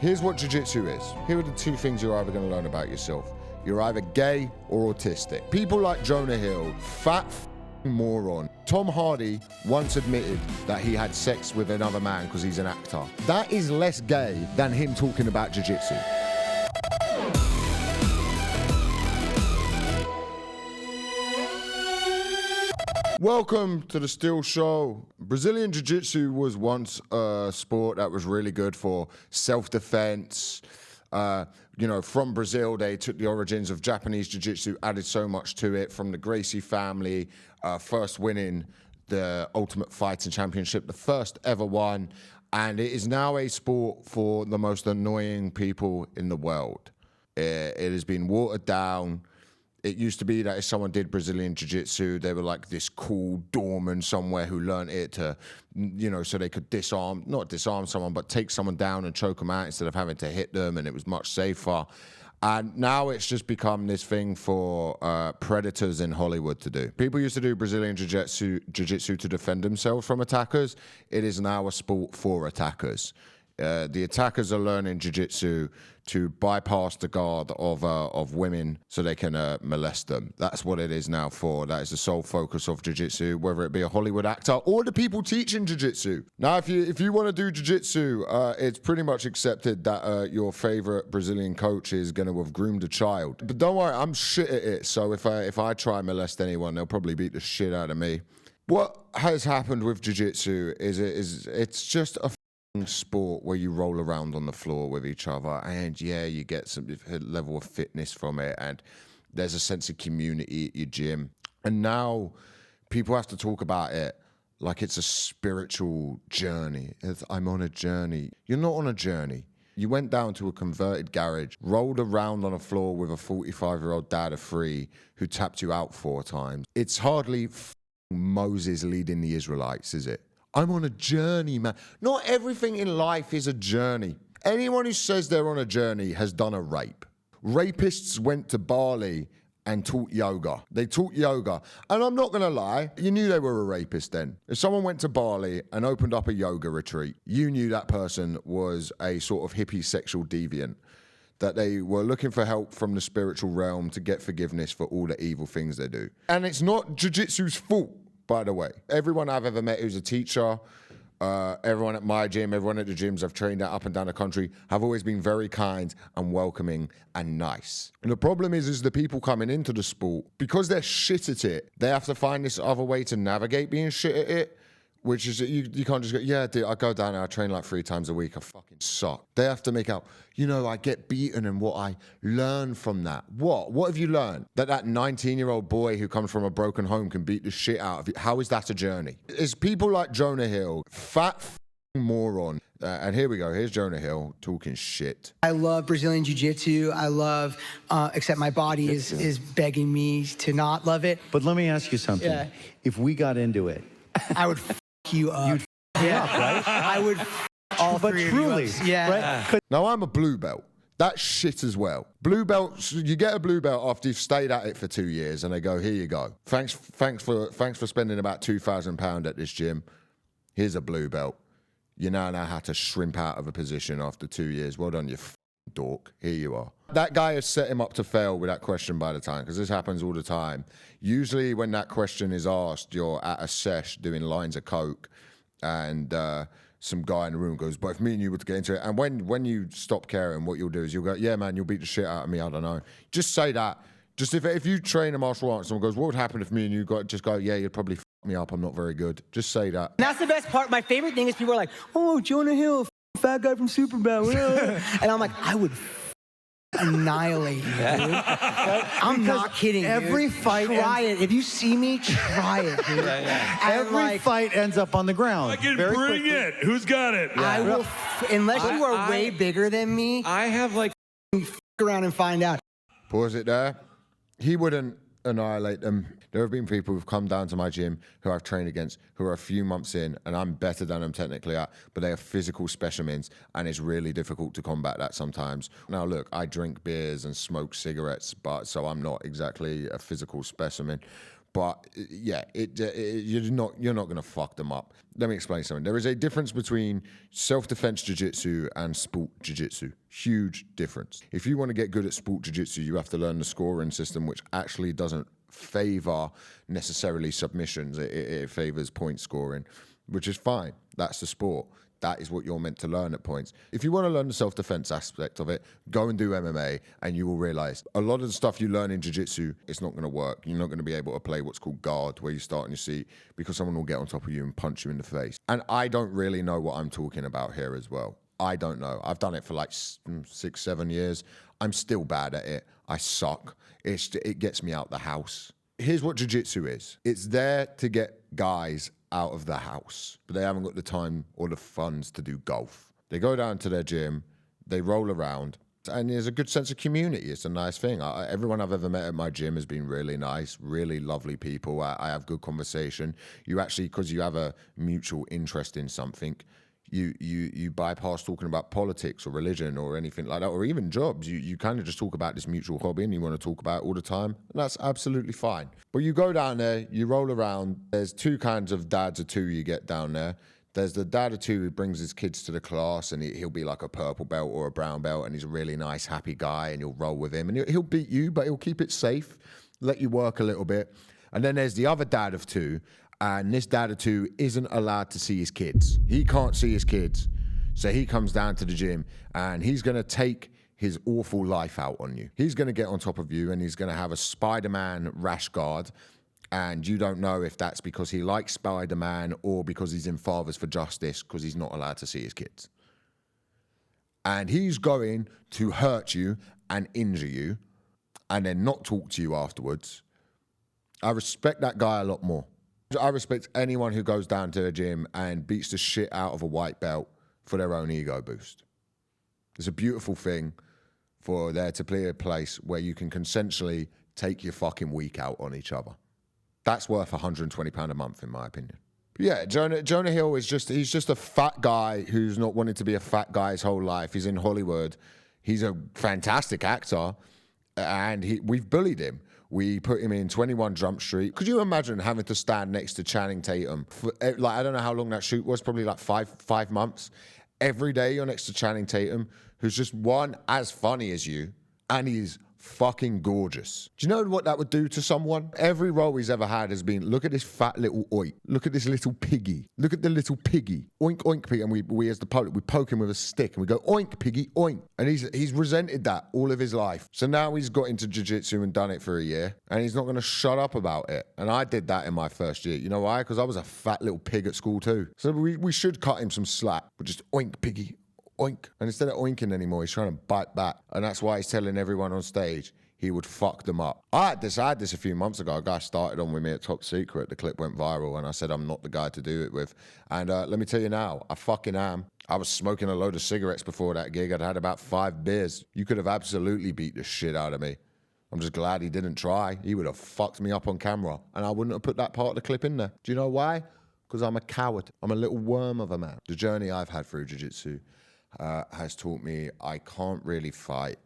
Here's what jiu-jitsu is. Here are the two things you're either going to learn about yourself. You're either gay or autistic. People like Jonah Hill, fat moron. Tom Hardy once admitted that he had sex with another man because he's an actor. That is less gay than him talking about jiu-jitsu. Welcome to the Steel Show. Brazilian Jiu Jitsu was once a sport that was really good for self-defense. From Brazil, they took the origins of Japanese Jiu Jitsu, added so much to it, from the Gracie family, first winning the Ultimate Fighting Championship, the first ever one, and it is now a sport for the most annoying people in the world. It has been watered down. It used to be that if someone did Brazilian Jiu-Jitsu, they were like this cool doorman somewhere who learned it to, so they could not disarm someone, but take someone down and choke them out instead of having to hit them, and it was much safer. And now it's just become this thing for predators in Hollywood to do. People used to do Brazilian Jiu-Jitsu to defend themselves from attackers. It is now a sport for attackers. The attackers are learning jiu-jitsu to bypass the guard of women so they can molest them. That's what it is now for. That is the sole focus of jiu-jitsu, whether it be a Hollywood actor or the people teaching jiu-jitsu. Now, if you want to do jiu-jitsu, it's pretty much accepted that your favorite Brazilian coach is going to have groomed a child. But don't worry, I'm shit at it. So if I try and molest anyone, they'll probably beat the shit out of me. What has happened with jiu-jitsu is it's just a sport where you roll around on the floor with each other, and yeah, you get some level of fitness from it, and there's a sense of community at your gym. And now people have to talk about it like it's a spiritual journey. I'm on a journey. You're not on a journey. You went down to a converted garage, rolled around on a floor with a 45-year-old dad of 3 who tapped you out 4 times. It's hardly Moses leading the Israelites, is it? I'm on a journey, man. Not everything in life is a journey. Anyone who says they're on a journey has done a rape. Rapists went to Bali and taught yoga. They taught yoga. And I'm not going to lie, you knew they were a rapist then. If someone went to Bali and opened up a yoga retreat, you knew that person was a sort of hippie sexual deviant, that they were looking for help from the spiritual realm to get forgiveness for all the evil things they do. And it's not jiu-jitsu's fault, by the way. Everyone I've ever met who's a teacher, everyone at my gym, everyone at the gyms I've trained at up and down the country have always been very kind and welcoming and nice. And the problem is the people coming into the sport, because they're shit at it, they have to find this other way to navigate being shit at it, which is you can't just go, yeah, dude, I go down there, I train like 3 times a week, I fucking suck. They have to make out, I get beaten and what I learn from that. What have you learned? That 19-year-old boy who comes from a broken home can beat the shit out of you. How is that a journey? It's people like Jonah Hill, fat moron. And here we go. Here's Jonah Hill talking shit. I love Brazilian Jiu Jitsu. I love, except my body is begging me to not love it. But let me ask you something. Yeah. If we got into it, I would you up. You'd up, right? I would all but three truly, of you up. Yeah. right? Now, I'm a blue belt. That's shit as well. Blue belts, you get a blue belt after you've stayed at it for 2 years, and they go, here you go. Thanks for spending about £2,000 at this gym. Here's a blue belt. You now know how to shrimp out of a position after 2 years. Well done, you dork. Here you are. That guy has set him up to fail with that question by the time, because this happens all the time. Usually when that question is asked, you're at a sesh doing lines of coke, and some guy in the room goes, but if me and you were to get into it, and when you stop caring, what you'll do is you'll go, yeah, man, you'll beat the shit out of me, I don't know. Just say that. Just if you train a martial art and someone goes, what would happen if me and you just go, yeah, you'd probably f me up, I'm not very good. Just say that. And that's the best part. My favorite thing is people are like, oh, Jonah Hill, fat guy from Superbad. And I'm like, I would annihilate you, dude. I'm not kidding, every dude. fight try it. If you see me, try it, dude. Every fight ends up on the ground. I can bring it. Who's got it? I will, unless you are way bigger than me, I have like around and find out. Pause it there. He wouldn't annihilate them. There have been people who've come down to my gym who I've trained against who are a few months in, and I'm better than them technically at, but they are physical specimens, and it's really difficult to combat that sometimes. Now look, I drink beers and smoke cigarettes, so I'm not exactly a physical specimen. But you're not going to fuck them up. Let me explain something. There is a difference between self-defense jiu-jitsu and sport jiu-jitsu. Huge difference. If you want to get good at sport jiu-jitsu, you have to learn the scoring system, which actually doesn't favor necessarily submissions. It favors point scoring, which is fine. That's the sport. That is what you're meant to learn at points. If you want to learn the self-defense aspect of it, go and do MMA, and you will realize a lot of the stuff you learn in jiu-jitsu, it's not going to work. You're not going to be able to play what's called guard, where you start on your seat, because someone will get on top of you and punch you in the face. And I don't really know what I'm talking about here as well. I don't know. I've done it for like 6, 7 years. I'm still bad at it. I suck. It gets me out the house. Here's what jiu-jitsu is. It's there to get guys out of the house, but they haven't got the time or the funds to do golf. They go down to their gym, they roll around, and there's a good sense of community. It's a nice thing. Everyone I've ever met at my gym has been really nice, really lovely people. I have good conversation. You actually, because you have a mutual interest in something, you bypass talking about politics or religion or anything like that, or even jobs. You kind of just talk about this mutual hobby and you want to talk about it all the time, and that's absolutely fine. But you go down there, you roll around. There's two kinds of dads of two you get down there. There's the dad of two who brings his kids to the class, and he'll be like a purple belt or a brown belt, and he's a really nice, happy guy, and you'll roll with him, and he'll beat you, but he'll keep it safe, let you work a little bit. And then there's the other dad of two, and this dad of two isn't allowed to see his kids. He can't see his kids. So he comes down to the gym and he's going to take his awful life out on you. He's going to get on top of you and he's going to have a Spider-Man rash guard. And you don't know if that's because he likes Spider-Man or because he's in Fathers for Justice, because he's not allowed to see his kids. And he's going to hurt you and injure you and then not talk to you afterwards. I respect that guy a lot more. I respect anyone who goes down to a gym and beats the shit out of a white belt for their own ego boost. It's a beautiful thing for there to be a place where you can consensually take your fucking week out on each other. That's worth £120 a month, in my opinion. But yeah, Jonah Hill is he's just a fat guy who's not wanted to be a fat guy his whole life. He's in Hollywood. He's a fantastic actor, and we've bullied him. We put him in 21 Jump Street. Could you imagine having to stand next to Channing Tatum for, like, I don't know how long that shoot was, probably like five months. Every day you're next to Channing Tatum, who's just one as funny as you, and he's fucking gorgeous. Do you know what that would do to someone? Every role he's ever had has been, look at this fat little oink. Look at this little piggy. Look at the little piggy. Oink, oink, piggy. And we as the public, we poke him with a stick and we go, oink, piggy, oink. And he's resented that all of his life. So now he's got into jiu-jitsu and done it for a year, and he's not going to shut up about it. And I did that in my first year. You know why? Because I was a fat little pig at school too. So we should cut him some slack. But just oink, piggy, oink. And instead of oinking anymore, he's trying to bite back. And that's why he's telling everyone on stage he would fuck them up. I had this a few months ago. A guy started on with me at Top Secret. The clip went viral, and I said I'm not the guy to do it with. And let me tell you now, I fucking am. I was smoking a load of cigarettes before that gig. I'd had about 5 beers. You could have absolutely beat the shit out of me. I'm just glad he didn't try. He would have fucked me up on camera, and I wouldn't have put that part of the clip in there. Do you know why? Because I'm a coward. I'm a little worm of a man. The journey I've had through jiu-jitsu has taught me I can't really fight.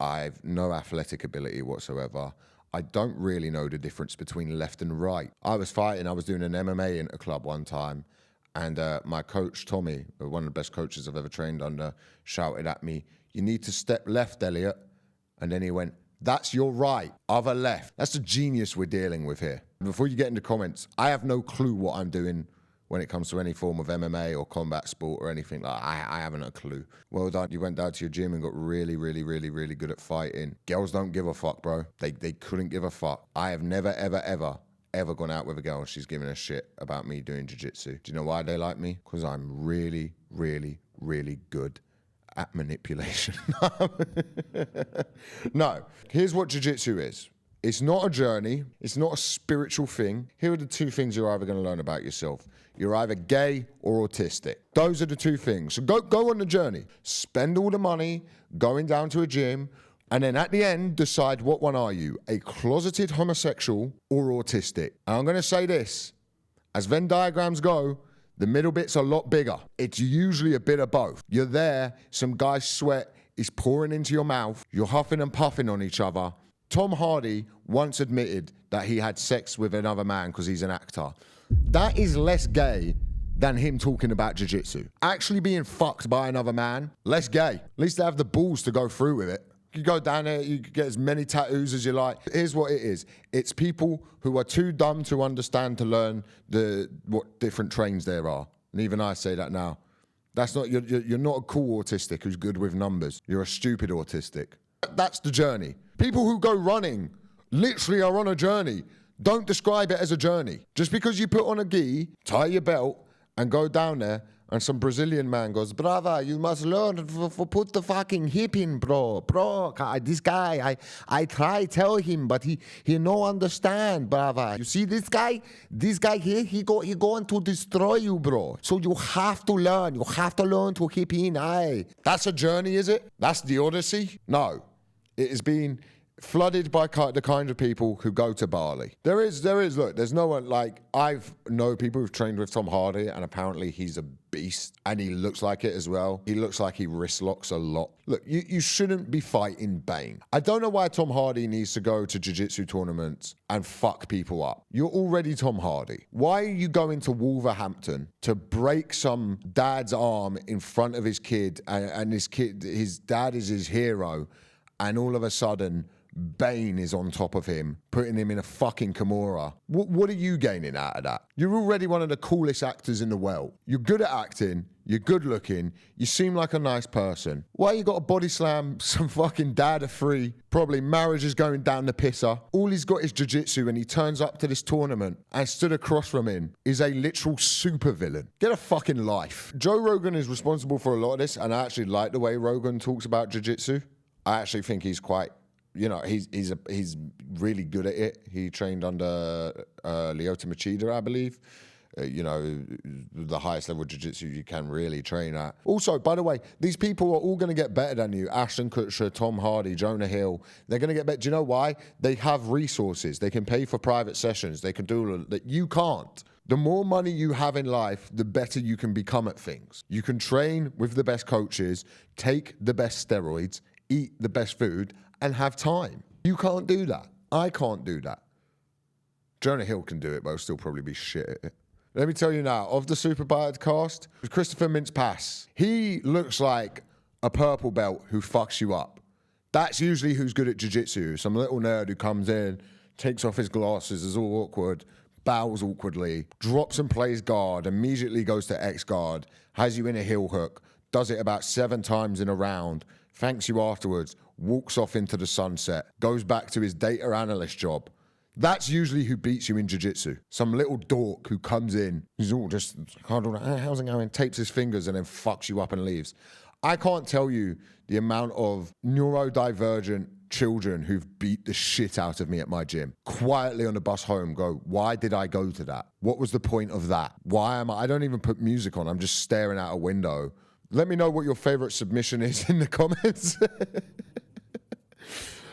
I've no athletic ability whatsoever. I don't really know the difference between left and right. I was doing an MMA in a club one time, and my coach, Tommy, one of the best coaches I've ever trained under, shouted at me, "You need to step left, Elliot." And then he went, "That's your right, other left." That's the genius we're dealing with here. Before you get into comments, I have no clue what I'm doing when it comes to any form of MMA or combat sport or anything like that. I haven't a clue. Well done. You went down to your gym and got really, really, really, really good at fighting. Girls don't give a fuck, bro. They couldn't give a fuck. I have never, ever, ever, ever gone out with a girl and she's giving a shit about me doing jiu-jitsu. Do you know why they like me? Because I'm really, really, really good at manipulation. No. Here's what jiu-jitsu is. It's not a journey. It's not a spiritual thing. Here are the two things you're either going to learn about yourself. You're either gay or autistic. Those are the two things. So go on the journey. Spend all the money going down to a gym, and then at the end, decide what one are you, a closeted homosexual or autistic. And I'm going to say this. As Venn diagrams go, the middle bit's a lot bigger. It's usually a bit of both. You're there, some guy's sweat is pouring into your mouth, you're huffing and puffing on each other, Tom Hardy once admitted that he had sex with another man because he's an actor. That is less gay than him talking about jiu-jitsu. Actually being fucked by another man, less gay. At least they have the balls to go through with it. You go down there, you can get as many tattoos as you like. Here's what it is. It's people who are too dumb to understand to learn what different trains there are. And even I say that now. That's not, you're not a cool autistic who's good with numbers. You're a stupid autistic. That's the journey. People who go running literally are on a journey. Don't describe it as a journey. Just because you put on a gi, tie your belt, and go down there, and some Brazilian man goes, brother, you must learn for put the fucking hip in, bro. This guy, I try tell him, but he no understand, brother. You see this guy here, he going to destroy you, bro. So you have to learn. You have to learn to hip in, aye. That's a journey, is it? That's the Odyssey? No. It has been flooded by the kind of people who go to Bali. There is, look, there's no one, like, know people who've trained with Tom Hardy, and apparently he's a beast, and he looks like it as well. He looks like he wrist locks a lot. Look, you shouldn't be fighting Bane. I don't know why Tom Hardy needs to go to jiu-jitsu tournaments and fuck people up. You're already Tom Hardy. Why are you going to Wolverhampton to break some dad's arm in front of his kid, and his dad is his hero, and all of a sudden Bane is on top of him, putting him in a fucking Kimura? What are you gaining out of that? You're already one of the coolest actors in the world. You're good at acting, you're good looking, you seem like a nice person. Why you got to body slam some fucking dad of three? Probably marriage is going down the pisser. All he's got is jiu-jitsu, and he turns up to this tournament, and stood across from him is a literal supervillain. Get a fucking life. Joe Rogan is responsible for a lot of this, and I actually like the way Rogan talks about jiu-jitsu. I actually think he's quite, he's really good at it. He trained under Lyoto Machida, I believe. The highest level of jiu-jitsu you can really train at. Also, by the way, these people are all going to get better than you. Ashton Kutcher, Tom Hardy, Jonah Hill. They're going to get better. Do you know why? They have resources. They can pay for private sessions. They can do all that. You can't. The more money you have in life, the better you can become at things. You can train with the best coaches, take the best steroids, eat the best food, and have time. You can't do that. I can't do that. Jonah Hill can do it, but he'll still probably be shit at it. Let me tell you now, of the Super Bad cast, Christopher Mintz-Pass. He looks like a purple belt who fucks you up. That's usually who's good at jiu-jitsu. Some little nerd who comes in, takes off his glasses, is all awkward, bows awkwardly, drops and plays guard, immediately goes to X guard, has you in a heel hook, does it about 7 times in a round, thanks you afterwards, walks off into the sunset, goes back to his data analyst job. That's usually who beats you in jiu-jitsu. Some little dork who comes in, he's all just, how's it going, tapes his fingers and then fucks you up and leaves. I can't tell you the amount of neurodivergent children who've beat the shit out of me at my gym. Quietly on the bus home go, why did I go to that? What was the point of that? Why am I don't even put music on, I'm just staring out a window. Let me know what your favorite submission is in the comments.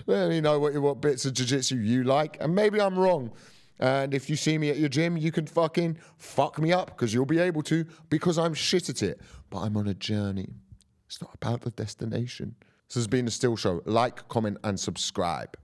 Let me know what bits of jiu-jitsu you like, and maybe I'm wrong. And if you see me at your gym, you can fucking fuck me up, because you'll be able to, because I'm shit at it. But I'm on a journey. It's not about the destination. This has been The Still Show. Like, comment, and subscribe.